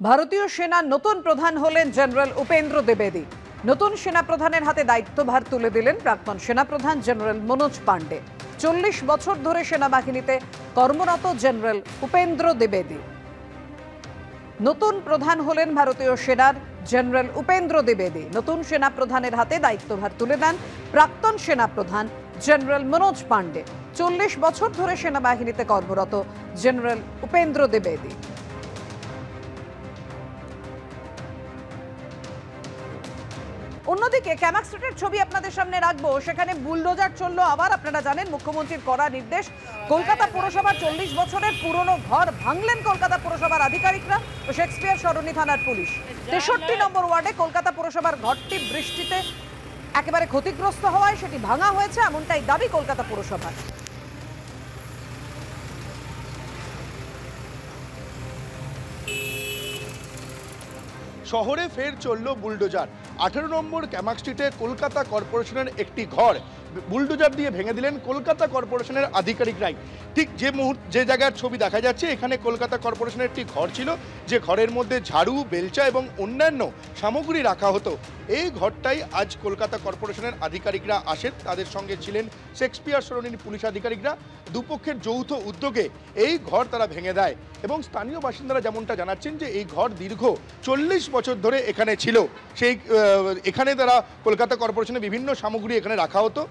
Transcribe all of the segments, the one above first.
ভারতীয় সেনার নতুন প্রধান হলেন জেনারেল উপেন্দ্র দ্বিবেদী। নতুন সেনা প্রধানের হাতে দায়িত্বভার তুলে দিলেন প্রাক্তন সেনাপ্রধান জেনারেল মনোজ পাণ্ডে। 40 বছর ধরে সেনাবাহিনীতে কর্মরত জেনারেল উপেন্দ্র দ্বিবেদী নতুন প্রধান হলেন ভারতীয় সেনার জেনারেল উপেন্দ্র দ্বিবেদী। নতুন সেনা প্রধানের হাতে দায়িত্বভার তুলে দেন প্রাক্তন সেনাপ্রধান জেনারেল মনোজ পাণ্ডে। 40 বছর ধরে সেনাবাহিনীতে কর্মরত জেনারেল উপেন্দ্র দ্বিবেদী। অন্যদিকে ক্যামাক স্ট্রিটের ছবি আপনাদের সামনে রাখবো, সেখানে বুলডোজার চললো আবার। আপনারা জানেন মুখ্যমন্ত্রীর কড়া নির্দেশ, কলকাতা পুরসভার 40 বছরের পুরনো ঘর ভাঙলেন কলকাতা পুরসভার আধিকারিকরা ও শেক্সপিয়ার সরণি থানার পুলিশ। 63 নম্বর ওয়ার্ডে কলকাতা পুরসভার ঘরটি বৃষ্টিতে একেবারে ক্ষতিগ্রস্ত হওয়ায় সেটি ভাঙা হয়েছে, এমনটাই দাবি কলকাতা পুরসভার। শহরে ফের চলল বুলডোজার। 18 নম্বর ক্যামাক স্ট্রিটে কলকাতা কর্পোরেশনের একটি ঘর বুলডোজার দিয়ে ভেঙে দিলেন কলকাতা কর্পোরেশনের আধিকারিকরাই। ঠিক যে জায়গার ছবি দেখা যাচ্ছে, এখানে কলকাতা কর্পোরেশনের একটি ঘর ছিল, যে ঘরের মধ্যে ঝাড়ু, বেলচা এবং অন্যান্য সামগ্রী রাখা হতো। এই ঘরটাই আজ কলকাতা কর্পোরেশনের আধিকারিকরা আসেন, তাদের সঙ্গে ছিলেন শেক্সপিয়ার সরণির পুলিশ আধিকারিকরা। দুপক্ষের যৌথ উদ্যোগে এই ঘর তারা ভেঙে দেয় এবং স্থানীয় বাসিন্দারা যেমনটা জানাচ্ছেন যে এই ঘর দীর্ঘ 40 বছর ধরে এখানে ছিল। এখানে তারা কলকাতা কর্পোরেশনের বিভিন্ন সামগ্রী এখানে রাখা হতো।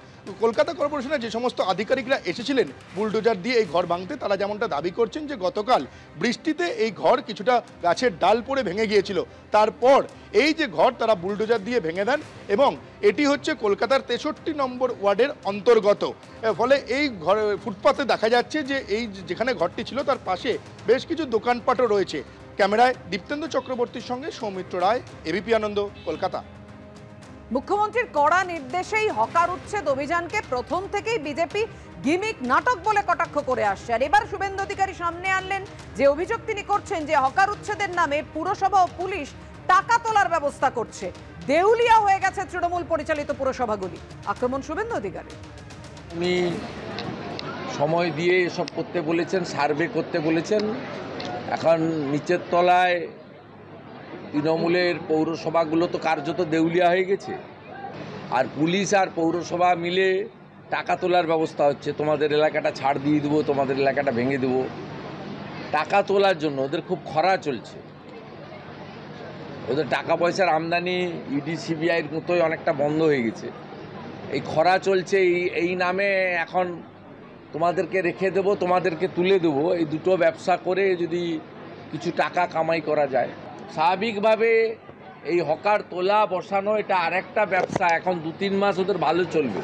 কলকাতা কর্পোরেশনের যে সমস্ত আধিকারিকরা এসেছিলেন বুলডোজার দিয়ে এই ঘর ভাঙতে, তারা যেমনটা দাবি করছেন যে গতকাল বৃষ্টিতে এই ঘর কিছুটা গাছের ডাল পড়ে ভেঙে গিয়েছিল। তারপর এই যে ঘর তারা বুলডোজার দিয়ে ভেঙে দেন এবং এটি হচ্ছে কলকাতার 63 নম্বর ওয়ার্ডের অন্তর্গত। ফলে এই ঘর ফুটপাতে দেখা যাচ্ছে যে এই যেখানে ঘরটি ছিল তার পাশে বেশ কিছু দোকানপাটও রয়েছে। ক্যামেরায় দীপ্তেন্দু চক্রবর্তীর সঙ্গে সৌমিত্র রায়, এবিপি আনন্দ, কলকাতা। মুখ্যমন্ত্রীর কড়া নির্দেশেই হকার উচ্ছেদ অভিযানকে প্রথম থেকেই বিজেপি গিমিক নাটক বলে কটাক্ষ করে আসছে। আর এবার শুভেন্দু অধিকারী সামনে আনলেন যে অভিযোগ তিনি করছেন যে হকার উচ্ছেদের নামে পুরসভা ও পুলিশ টাকা তোলার ব্যবস্থা করছে। দেউলিয়া হয়ে গেছে তৃণমূল পরিচালিত পুরসভাগুলি। আক্রমণ শুভেন্দু অধিকারী। উনি সময় দিয়ে এসব করতে বলেছেন, সার্ভে করতে বলেছেন। এখন নিচের তলায় তৃণমূলের পৌরসভাগুলো তো কার্যত দেউলিয়া হয়ে গেছে, আর পুলিশ আর পৌরসভা মিলে টাকা তোলার ব্যবস্থা হচ্ছে। তোমাদের এলাকাটা ছাড় দিয়ে দেবো, তোমাদের এলাকাটা ভেঙে দেবো। টাকা তোলার জন্য ওদের খুব খরা চলছে। ওদের টাকা পয়সার আমদানি ইডি সিবিআইয়ের মতোই অনেকটা বন্ধ হয়ে গেছে। এই খরা চলছে, এই নামে এখন তোমাদেরকে রেখে দেবো, তোমাদেরকে তুলে দেবো, এই দুটো ব্যবসা করে যদি কিছু টাকা কামাই করা যায়। স্বাভাবিকভাবে এই হকার তোলা বসানো এটা আরেকটা ব্যবসা। এখন 2-3 মাস ওদের ভালো চলবে।